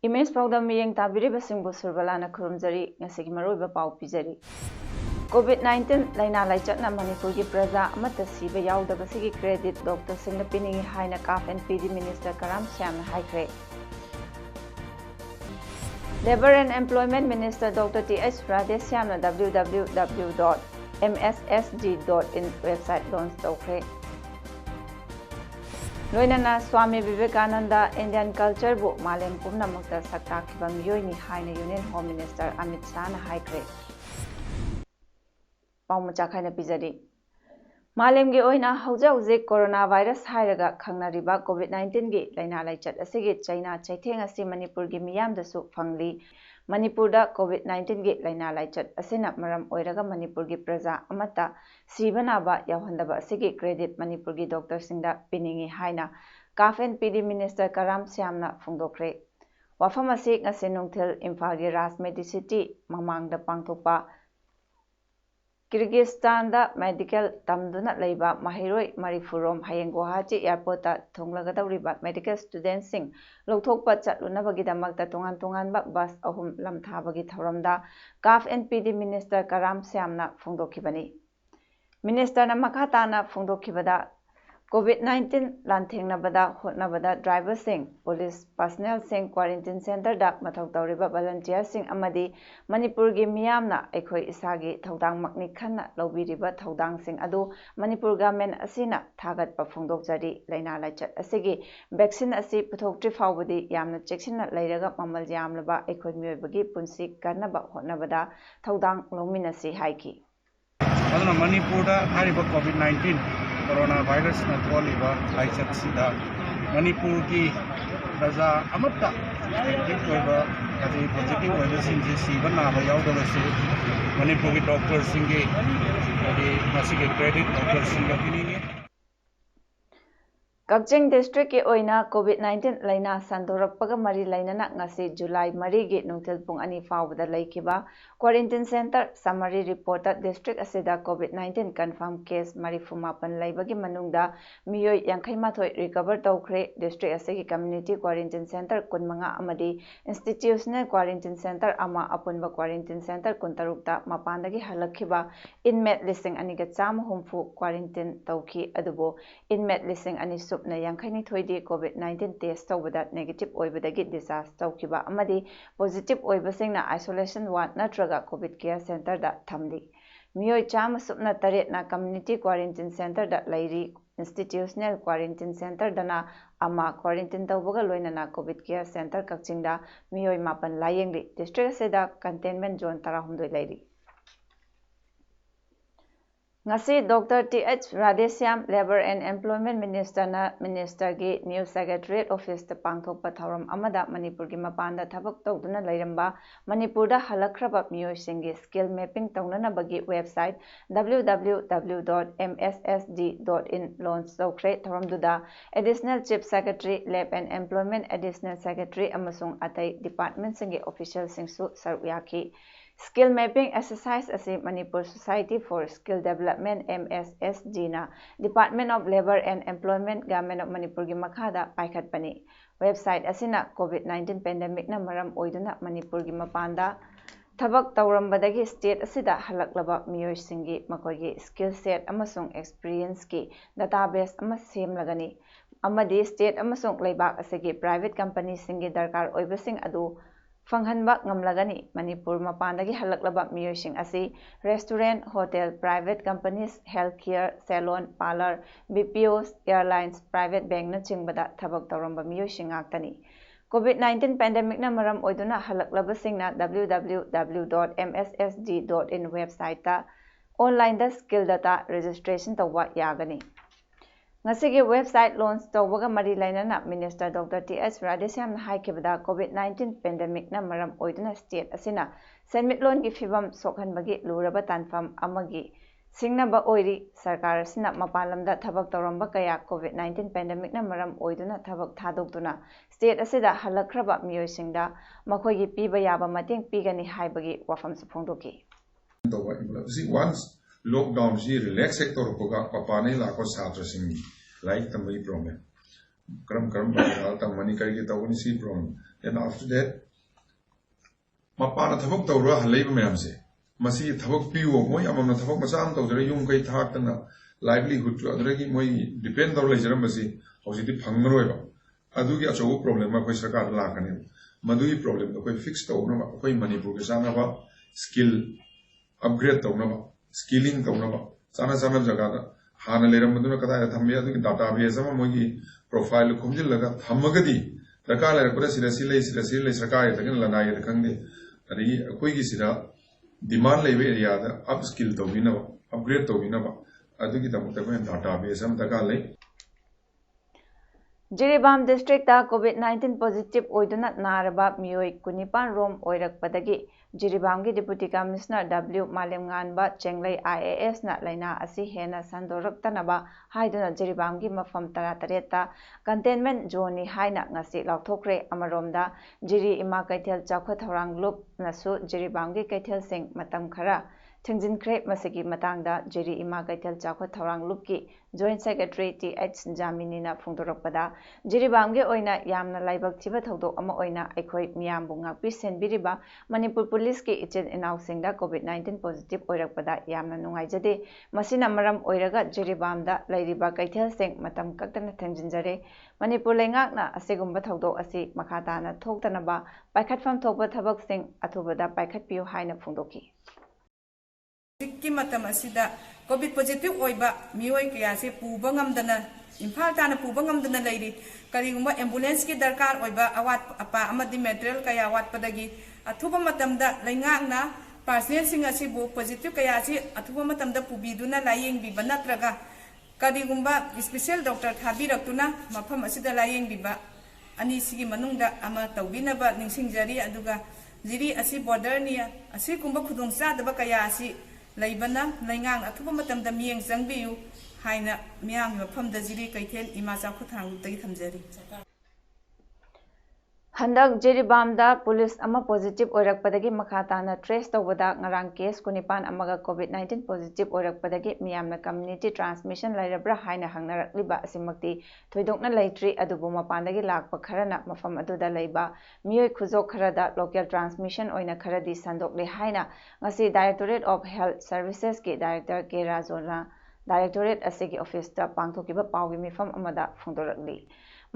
Image Paodam miyeng tabiribasingbu Surbala khurumjari ngasigi maroiba pau pijari. COVID-19 laina laichatna Manipurgi praja amata siba yaudabasigi credit Dr. Singna piningi haina CAF and PD Minister Karam Shyamna haikre. Labor and Employment Minister Dr. T.H. Radhe Shyamna www.mssg.in website launch tawkre. Loinana Swami Vivekananda Indian culture bu Malem Pumnamakta Saktakiba Miyoini Haina Union Home Minister Amit Shah na haikre. Paumachakaina Pizadi Malem gi oina hauja coronavirus hairaga khangnariba COVID-19 gi laina laichat asigi China chaitheng asi Manipur gi miyam dasu phangli. Manipur da COVID-19 gi laina laichat asina maram oiraga Manipur gi praja amata sibanaba yawhandaba asigi credit Manipur gi doctor singda piningi haina CAF and PD Minister Karam Shyamna phongdokre. Wafam asi ngase nungthil Imphal gi Raj Medicity mamangda pangthokpa Kyrgyzstan da medical tamduna leiba mahiroi marifurom hayeng Guwahati airport ta thonglagadawriba medical students sing lokthokpa chatlunabagi damakta tongan ba bus ahum lamthabagi thoramda CAF and PD Minister Karam Shyamna phongdokhibani. Minister na makhatana phongdokhibada COVID-19 lanthengnabada hotnabada driver sing police personnel sing quarantine center da mathau tawriba volunteer sing amadi Manipur gi miyamna ekhoi isagi thodang makni khanna lobiriba thodang sing adu Manipur government asina thagatpa phongdokjari laina laichat asigi vaccine asi puthokti fawbudi yamna cheksinna leiraga mamal yamlaba ekhoi miyoibagi punsi kannaba hotnabada thodang lominasi haiki. Aduna Manipur da hariba COVID-19 coronavirus na tholiba laichat sida Manipur ki praja amatta active oiba adi positive oiba singje sibana ba yaudabase Manipur ki doctor singge adi masige credit doctor singga piningi Kakching district ki oina COVID-19 laina sandorakpaga mari lainana ngasi July 3 gi nungthil pung 2 fawbada laikiba quarantine center summary report district asida COVID-19 confirmed case marifumapan laibagi manungda miyoi 58 recover tawkhre district asigi community quarantine center 15 amadi institutional quarantine center ama apunba quarantine center 13 ta mapandagi halakhiba inmate listing aniga 130 quarantine tawki adubo inmate listing ani na yankaini thoidi COVID-19 test tawbada negative oibadagi discharge tawkiba amadi positive oibasingna isolation ward natraga COVID care center da thamli miyoi chama supna taret na community quarantine center da lairi institutional quarantine center dana ama quarantine tawbaga loinana COVID care center kakchingda miyoi mapan layengli district seda containment zone 16 lairi. Ngasi Dr. T.H. Radhe Shyam Labor and Employment Minister na Minister gi New Secretariat Office ta pangthokpa thauram amada Manipur gi mapanda thabak tawduna lairamba Manipur da halakhraba miyoi singi skill mapping tawnana bagi website www.mssd.in launch tawkhre thauramduda Additional Chief Secretary Lab and Employment Additional Secretary amasung atai department singi official singsu saruyaki Skill mapping exercise asi Manipur Society for Skill Development MSSG na Department of Labor and Employment Government of Manipur gi makhada paikhatpani. Website asina COVID-19 pandemic na maram oiduna Manipur gi mapanda thabak tawrambadagi state asida halaklaba miyoi singi makoigi skill set amasung experience ki database ama semlagani. Amadi state amasung leibak asigi private company singi darkar oibasing adu Fanghanba ngamlagani Manipur mapandagi halaklaba miyosing asi restaurant, hotel, private companies, healthcare, salon, parlor, BPOs, airlines, private bank na chingbada thabak tawramba miyosing aktani. COVID-19 pandemic na maram oiduna halaklaba singna www.mssd.in website ta online da skill data registration tawwa yagani. Ngasigi website launch tawbaga mari lainana Minister Dr. T.S. Radheshyam haikibada COVID-19 pandemic na maram oiduna state asina senmitlon gi fibam sokhanbagi luraba tanfam amagi singnaba oiri sarkar asina mapalamda thabak tawramba kaya COVID-19 pandemic na maram oiduna thabak thadokduna state asida halakraba miyoisingda makhoigi piba yaba mating pigani haibagi wafam suphongdoki once lockdown ji relax sector ko ga papane la ko satra sing like tamai problem kram tam mani kai ki tawni si problem and after that mapana thabak tawra halai ba mayam se masi thabak piwo moi amam thabak masam tawjara yung kai thak tana livelihood to adra ki moi depend tawla jaram masi hositi phangroi ba adu ki acho problem ma koi sarkar la kane madu hi problem to koi fix tawna ba koi manipur ke sana ba skill upgrade tawna ba skilling tawna ba sana jaga da hana leram maduna kada thambe adu database ama mogi profile khumjil laga thamagadi daka la pura sirasi lei sarkar takin lana ye khangde ari koi gi sira demand lebe area da up skill tawina ba upgrade tawina ba adu gi tamta ko database am daka lei Jiribam district ta COVID-19 positive oiduna naraba miyoi kunipan rom oirakpadagi Jiribam gi deputy commissioner W Malemnganba Chenglai IAS na laina asi hena sandoraktanaba haiduna Jiribam gi mafam 13 ta containment zone ni haina ngasi lauthokre amaromda Jiri ima kaithel chakha thorang lup nasu Jiribam gi kaithel sing matam khara Thingjinkhre masigi matangda Jiri ima kaithel chakha thorang lup ki Joint Secretary T.H. Jaminina phungdorakpada Jiribam gi oina yamna laibak thiba thodok ama oina aikhoi miyambu ngakpi senbiriba Manipur Police ki ichen inausingda COVID-19 positive oirakpada yamna nungaijade masina maram oiraga Jiribam da lairiba kaithel sing matam kaktana thengjinjare Manipur lengakna asigumba thodok asi makhatana thoktanaba paikhatfam thokba thabak sing athubada paikhatpiu haina phungdoki COVID positive oiba mioi kaya se pubangam dana imphal tana pubangam dana leiri karigumba ambulance ki darkar oiba awat apa amadi material kaya awat padagi athuba matamda lengakna personnel sing asibu positive kaya si athuba matamda pubiduna layeng bi banatraga karigumba special doctor thabirakuna mafam asida layeng biba ani sigi manungda ama tawbinaba ningsingjari aduga jiri asi border ni asi kumba khudungsa daba kaya asi Laibana, Langang, a couple of them, the Miang Zangbiu, Haina, Miang, from the Ziri, Kaitel, Imasa Kutang, Daytam Zeri. Handak Jiribam da police ama positive oirakpadagi makhatana trace tawada ngarang case kunipan amaga COVID-19 positive oirakpadagi miyamna community transmission lairabra haina hangnarakliba asimakti thoidokna laitri adubu mapandagi lakpa kharana mafam aduda laiba miyoi khuzok kharada local transmission oina kharadi sandokle haina ngasi Directorate of Health Services ki Director K Razona Directorate asigi office ta pangthokiba pawgi mifam amada phungdorakli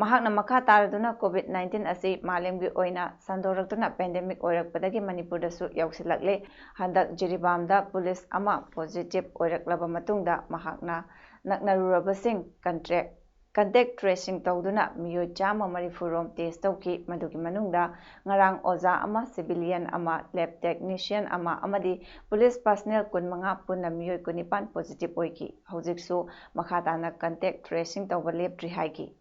Mahakna makha taraduna COVID-19 asi malemgi oina sandoraktuna pandemic oirakpadagi Manipur da su yausilakle handak Jiribam da police ama positive oiraklaba matungda mahakna naknarurabasing contact tracing tawduna miyo chama marifurom test tawki madugi manungda ngarang oza ama civilian ama lab technician ama amadi police personnel kunmanga punna miyo kunipan positive oiki hojiksu makhatana contact tracing tawba lab tri haiki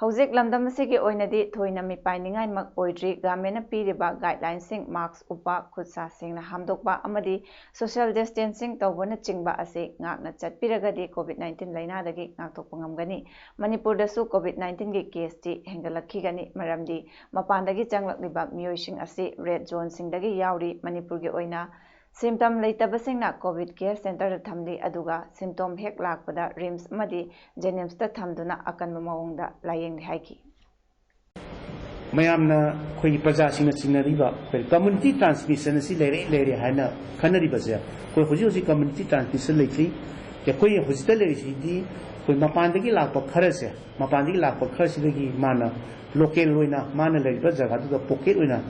Hojik lamdam asigi oinadi thoina mi painingai mak oidri gamena piriba guidelines sing marks upa khutsa singna hamdokba amadi social distancing tawbona chingba ase ngakna chatpiragadi COVID-19 laina dagi ngakthokpa ngamgani Manipur da su COVID-19 gi case ti hengalakhi maramdi mapandagi changlakliba miyoising ase red zone singdagi yauri Manipur gi oina Symptom leitabasingna COVID care center da thamli aduga symptom hek lakpada RIMS amadi Jenims ta thamduna akanba mawongda layeng haiki mayamna khoi praja singna chinariba community transmission si lere hana khanari baja koi hoji community transmission leitri ya koi hospital le si di koi mapandagi lakpa kharase mapandagi lakpa kharsidagi mana local loina mana le jaga du pocket loina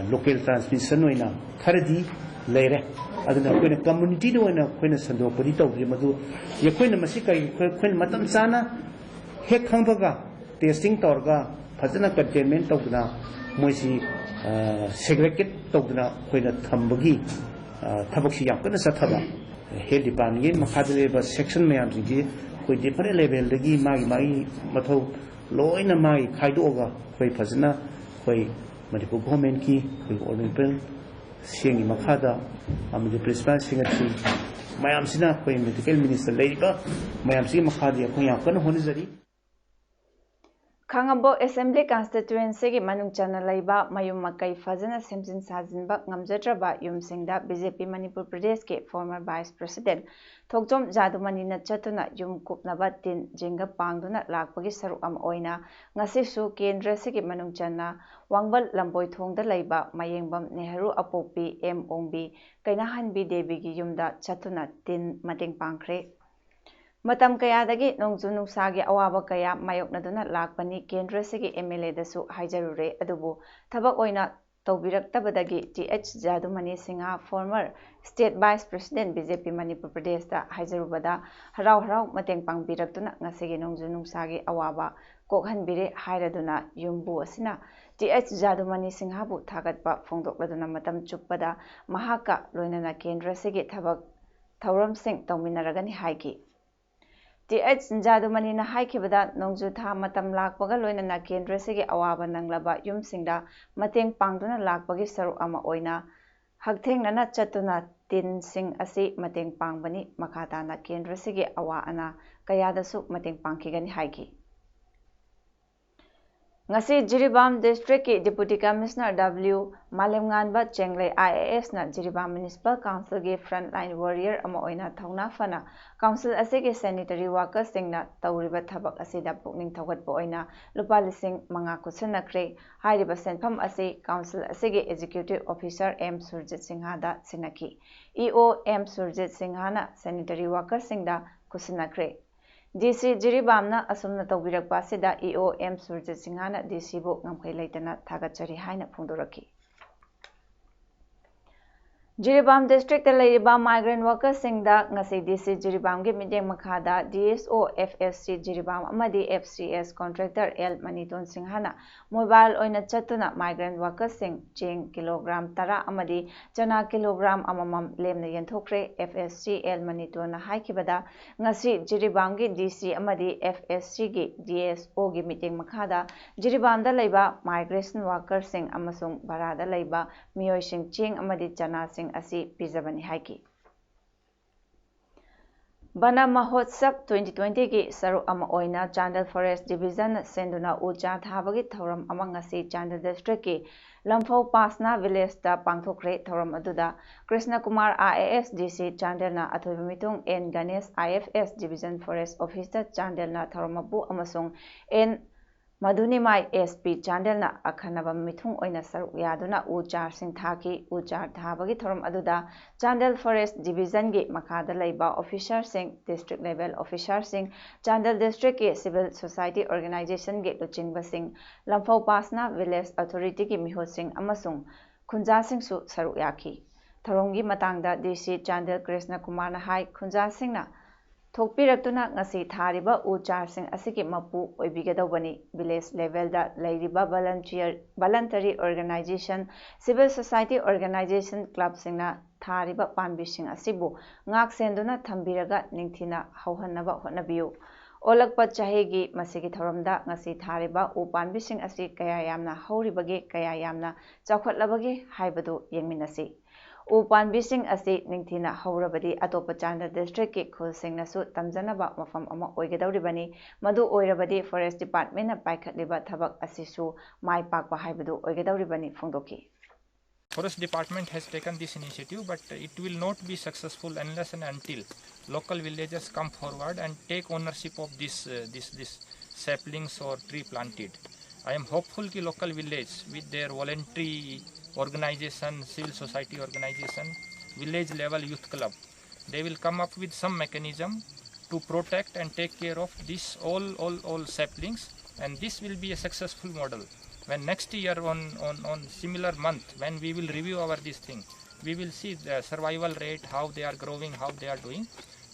local transmission loina kharadi Later, aduna koina community do na koina sando pari tawri madu ye koina masikai koina matam sana hek khangbaga testing torga fajana containment tawna moisi segregate tawna koina thambagi thabak si yakna sathaba health department makhadle ba section mayam ji कोई different level दगी मागी मथौ लोइना मागी खाइदोगा कोई फजना कोई Manipur government की कोई original सिंगी मखादा अमदि principal सिंगथि मयामसिना कोई medical minister लेरिबा मयामसि मखादी अखोय याम कन होनजरी Khangabo Assembly Constituency ki manung chana laiba mayum makai fazana semjin sajinba ngamjatraba yumsingda BJP Manipur Pradesh ke former Vice President Thokjom Jadumani na chatuna yum kupnaba tin jinga pangduna lakpagi saruk am oina ngasi su kendra se ki manung chana wangbal lamboi thongda laiba mayengbam Nehru apopi M Ongbi kainahan bi Devi gi yumda chatuna tin mating pangkhre Matam kaya dagi nongju nungsagi awaba kaya mayoknaduna lakpani kendra sigi MLA dasu haijarure adubu thabak oina tawbiraktabadagi TH Jadumani Singha former State Vice President BJP Manipur Pradesh da haijarubada harau mateng pangbirakduna ngasigi nongju nungsagi awaba kokhanbire hairaduna yumbu asina TH Jadumani Singha bu thagatpa phongdokladuna matam chuppada mahaka loinana kendra sigi thabak thauram sing tawminaragani haiki TH Jadumani na haikibada nongju tha matam lakpaga loinana kendra sigi awaba nanglaba yumsingda mateng pangduna lakpagi saru ama oina hagthengnana chatuna tin sing asi mateng pangbani makhatana kendra sigi awa ana kayadasu mateng pangkhigani haiki ngasi Jiribam District ki Deputy Commissioner W Malemnganba Chenglei IAS na Jiribam Municipal Council ge frontline warrior ama oina thauna fana council ase ge sanitary workers singna tawriba thabak asida pukning thawgatpa oina lupa lising manga kusanakre hairiba senpham ase council ase ge executive officer M Surjit Singha da sinaki EO M Surjit Singha na sanitary workers singda kusanakre DC Jiribamna asumna tawbirakpa sida EO M Surjit Singha na DC bu ngamkhai leitana thagachari haina phongdoraki Jiribam District laiba migrant workers singda ngasi DC Jiribam ge mideng makhada DSO FSC Jiribam amadi FCS contractor L Maniton Singhana mobile oina chatuna migrant workers sing cheng kilogram tara amadi chana kilogram amamam lemna yenthokre FSC L Maniton na haikibada ngasi Jiribam ge DC amadi FSC ge DSO ge mideng makhada Jiribam da laiba migration workers sing amasung barada laiba miyoi sing cheng amadi chana asi pizabani haiki Bana Mahotsav 2020 ki saru ama oina Chandel Forest Division senduna ucha thabagi thoram ama ngasi Chandel District ki Lamphau Pasna village da pangthokre thoram aduda Krishna Kumar IAS DC Chandel na athoiba mitung N Ganesh IFS Division Forest Officer Chandel na thoramabu amasung N Madunimai SP Chandel na akhanaba mithung oina saruk yaduna uchar sing thaki uchar thabagi thoram aduda Chandel Forest Division ge makhada laiba officer sing district level officer sing Chandel district ke civil society organization ge luchingba sing Lamphau Pasna village authority ki mihot sing amasung khunja sing su saruk yaki thorongi matangda DC Chandel Krishna Kumar na hai khunja sing na Thokpiraktuna ngasi thariba uchar sing asiki mapu oibigadawani village level da lairiba voluntary organization civil society organization club singna thariba panbi sing asibu ngak senduna thambiraga ningthina hauhannaba hotnabiu olakpa chahegi masigi thoramda ngasi thariba u panbi sing asi kaya yamna hauribage kaya yamna chawkhatlabage haibadu yengminasi Upan bising asi ningthina haurabadi atopa Chandel district ki khul singnasu tamjanaba mafam ama oigedawribani madu oirabadi forest department na paikhatliba thabak asisu mai pakpa haibadu oigedawribani phongdoki Forest department has taken this initiative, but it will not be successful unless and until local villagers come forward and take ownership of this saplings or tree planted. I am hopeful that local village with their voluntary organization, civil society organization, village level youth club, they will come up with some mechanism to protect and take care of this all saplings, and this will be a successful model. When next year on similar month, when we will review our this thing, we will see the survival rate, how they are growing, how they are doing,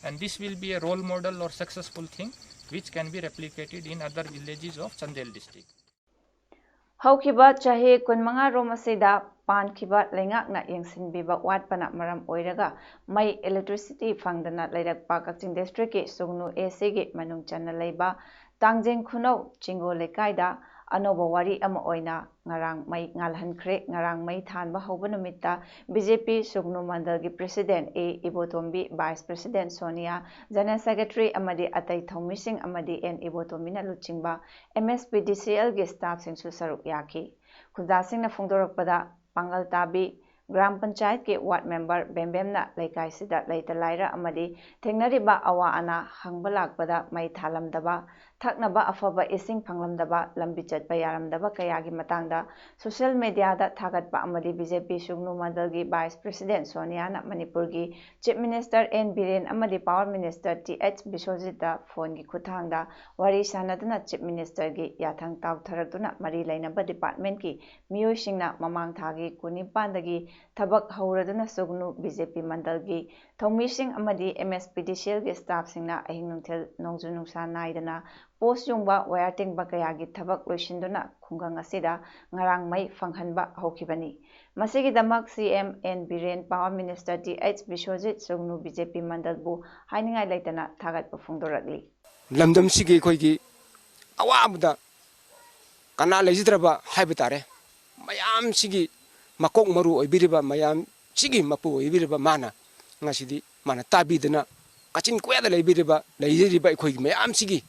and this will be a role model or successful thing which can be replicated in other villages of Chandel district. Haukiba chahe kunmanga rom asida pankhiba lengakna yengsinbiba watpana maram oiraga mai electricity fangdana leirakpa Kaching district ki sugnu AC gi manung channa leiba tangjeng khunau chingo lekaida anoba wari ama oina ngarang mai ngalhankhre ngarang mai thanba hoba numitta BJP sugnu mandal gi president A Ibotombi vice president Sonia general secretary amadi atai thomising amadi N Ibotombi na luchingba MSPDCL gi staff sing su saruk yaki khunja sing na phongdorakpada pangal tabi Gram Panchayat ke ward member Bembemna Laikai Sida Laita Laira Amadi Tengnariba Awa Ana Hangbalakpada Mai Thalamdaba Thaknaba Afaba Ising Panglamdaba Lambichat Bayaramdaba Kayagi Matangda Social Media da Thagatpa Amadi BJP Sugnu Mandalgi Vice President Sonia Manipurgi Chief Minister N Biren Amadi Power Minister TH Biswajita Phone gi Kuthangda Wari Sanaduna Chief Minister gi Yathang Taw Tharatuna Mari Lainaba Department ki Miyoi Singna Mamang Thagi Kunipandagi Tabak Hauraduna Sugnu BJP Mandalgi Thomising Amadi MSPDCL gi staff singna ahing nungthel nongju nungsa naidana post yungba waiting bakayagi tabak loisinduna khungang asida ngarang mai fanghanba hokibani masigi damak CM N Biren Power Minister TH Biswajit Sugnu BJP Mandalbu hainingai laitana thagat pafungdoragli lamdam sigi khoigi awabda kana lejidraba haibitare mayam sigi makok maru oibiriba mayam sigi mapu oibiriba mana ngasidi mana tabidana kachin kweda leibiriba leijiriba khoigi mayam sigi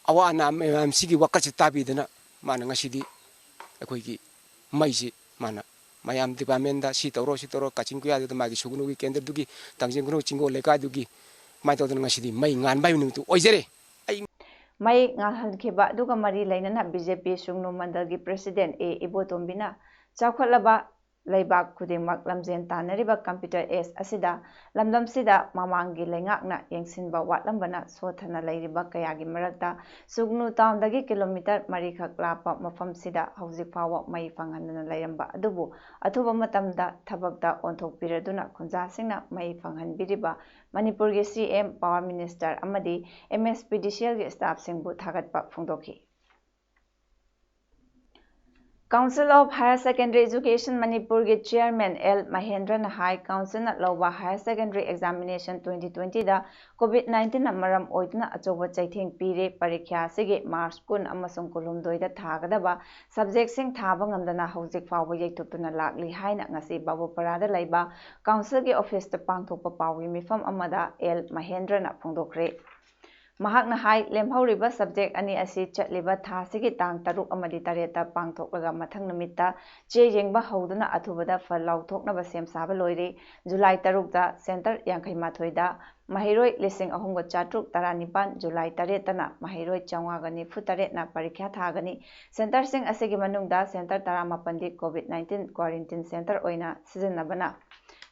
awana mayam sigi wakachi tabidana mana ngasidi khoigi maiji mana mayam department si toro kachin kweda magi sugnu gi kendra dugi tangjeng gnu chingo leka dugi mai todana ngasidi mai ngan bai nutu oijere mai ngalhankhiba duga mari lainana BJP Sugnu Mandalgi President A Ibotombina Chawkhatlaba Laibak Khudingmak Lamjen Tanariba Computer Age Asida Lamdam Sida Mamangi Lengakna Yengsinba Watlambana Sothana Lairiba Kayagi Marakta Sugnu Town Dagi Kilometer Marikhak Lapa Mafam Sida Hauzik Fawa Mai Fanghanana Lairamba Adubu Athuba Matamda Thabakta Onthok Piraduna Khunja Singna Mai Fanghanbiriba Manipur gi CM Power Minister Amadi MSPDCL gi staff singbu thagatpa phungdokhi Council of Higher Secondary Education Manipur gi Chairman L Mahendra Nahai Council na Lowa Higher Secondary Examination 2020 da COVID-19 na maram oidna achoba chaitheng pire parikya sige March 10 amasung kulumdoi da thagadaba subject sing thaba ngamdana hojik fawa yeitutuna lakli haina ngasi babu parada laiba council gi office ta pangthokpa pawi mifam amada L Mahendra na phongdokre Mahakna hai lemhauriba subject ani asi chatliba thasigi tang taruk amadi tareta pangthoklaga mathang namitta che yengba hauduna athubada fal lauthoknaba semsaba loire July 3 da center yankhai mathoi da mahiroi lising ahungga chatruk taranipan July 3 tana mahiroi chawagani futare na parikya thagani center sing asigi manungda center taramapandi COVID-19 quarantine center oina sijanabana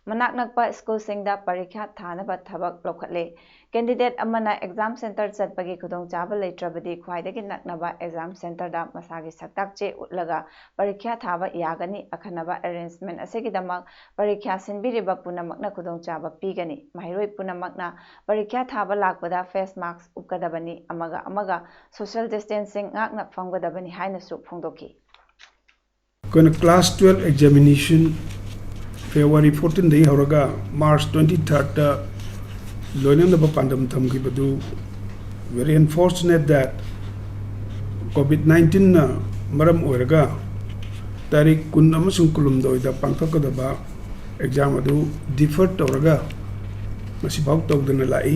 Manak nakpa school singda parikya thanaba thabak lokhatle candidate amana exam center chatpagi khudong chaba leitrabadi khwaidagi naknaba exam center da masagi saktak che utlaga parikya thaba yagani akhanaba arrangement asegidamak parikya sinbiriba punamakna khudong chaba pigani mahiroi punamakna parikya thaba lakpada face mask ukadabani amaga social distancing ngakna famgadabani haina su phongdoki class 12 examination February 14 day horaga March 23rd loinam da pandam thamgi badu very unfortunate that COVID-19 na maram oiraga tarik kun amasung kulum doi da pangthokadaba exam adu deferred horaga masi bau tawdana lai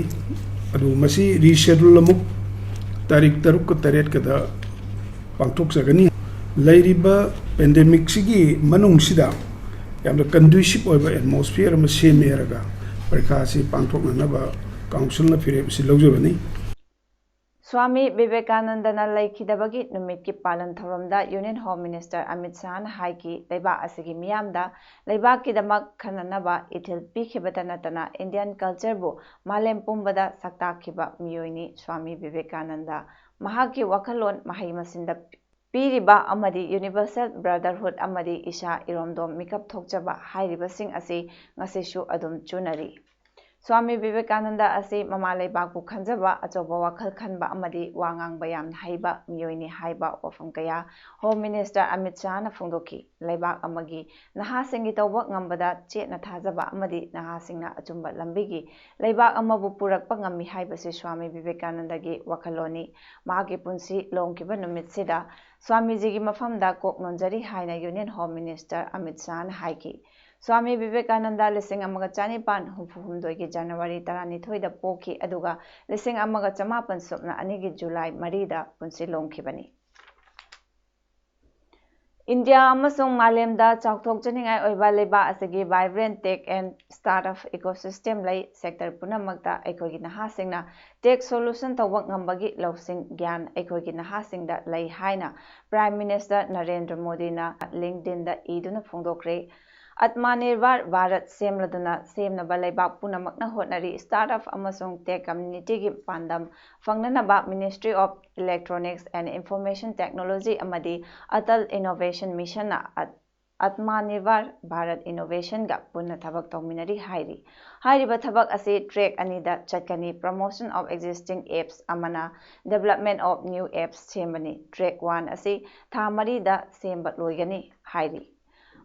adu masi reschedule amuk tarik taruk ka taret kada pangthok sagani lairiba pandemic sigi manung sida yamna conducive oiba atmosphere ma semeraga parikha si pangthoknaba council na phire si lawjabani Swami Vivekananda na laikhidabagi numit ki palan thoramda Union Home Minister Amit Shah na haiki leiba asigi miyamda leiba ki damak khananaba ithil pikhibata natana Indian culture bu malem pumbada saktakhiba miyoini Swami Vivekananda mahaki wakhalon mahai masinda Piriba amadi Universal Brotherhood amadi Isha Iromdom Mikap Thokjaba hairiba sing asi ngasishu adum chunari Swami Vivekananda asi mama leibakpu khanjaba achoba wakhal khanba amadi wangangba yamna haiba miyoini haiba wafam kaya Home Minister Amit Shah na phongdoki leibak amagi nahasingi tawba ngambada chetna thajaba amadi nahasingna achumba lambigi leibak amabu purakpa ngami haibasi Swami Vivekananda gi wakhaloni magi punsi longkiba numit sida Swamiji gi mafamda kok nonjari haina Union Home Minister Amit Shah na haiki Swami Vivekananda lising amaga chanipan humfuhumdoi gi January 12 da poki aduga lising amaga chamapan sopna anigi July 3 da punsi longkibani India amasung malemda chawthok chaningai oiba leba asigi vibrant tech and startup ecosystem lai sector punamakta aikhogi nahasingna tech solution tawak ngambagi lawsing gyan aikhogi nahasingda lai haina Prime Minister Narendra Modi na LinkedIn da iduna phongdokre Atmanirbhar Bharat semladuna semnaba leibak punamakna hotnari startup amasung tech community gi pandam fangnanaba Ministry of Electronics and Information Technology amadi Atal Innovation Mission na Atmanirbhar Bharat Innovation ga punna thabak tawminari hairi hairiba thabak ase track anida chatkani promotion of existing apps amana development of new apps sembani track 1 ase thamari da semba loigani hairi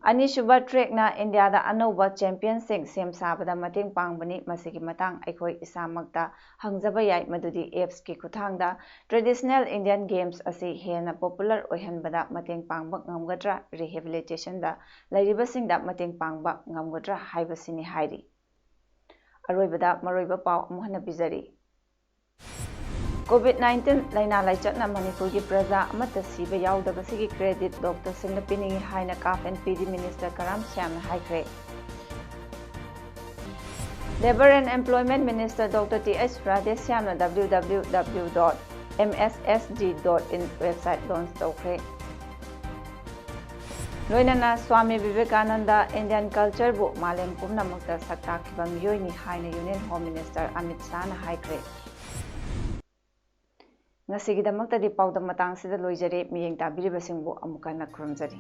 Anisuba track na India da anova champion sing sem sabada mating pangbani masigi matang aikoi isamakta hangjaba yai madudi apps ki kuthang da traditional Indian games asi hena popular oihanbada mating pangba ngamgadra rehabilitation da lairiba sing da mating pangba ngamgadra haibasini hairi aroibada maroiba paw amuhana bizari COVID-19 laina laichatna Manipur gi praja amata siba yaudabasigi credit Dr. Singna Piningi haina CAF and PD Minister Karam Shyamna haikre Labor and Employment Minister Dr. T.S. Rajesh Shyamna www.mssg.in website launch tawkre Loinana Swami Vivekananda Indian culture bu malem pumnamakta saktakiba miyoini haina Union Home Minister Amit Shah na haikre Ngasigidamagtadi paudam matang sida loijare miyeng tabiribasingbu amuka na khurumjari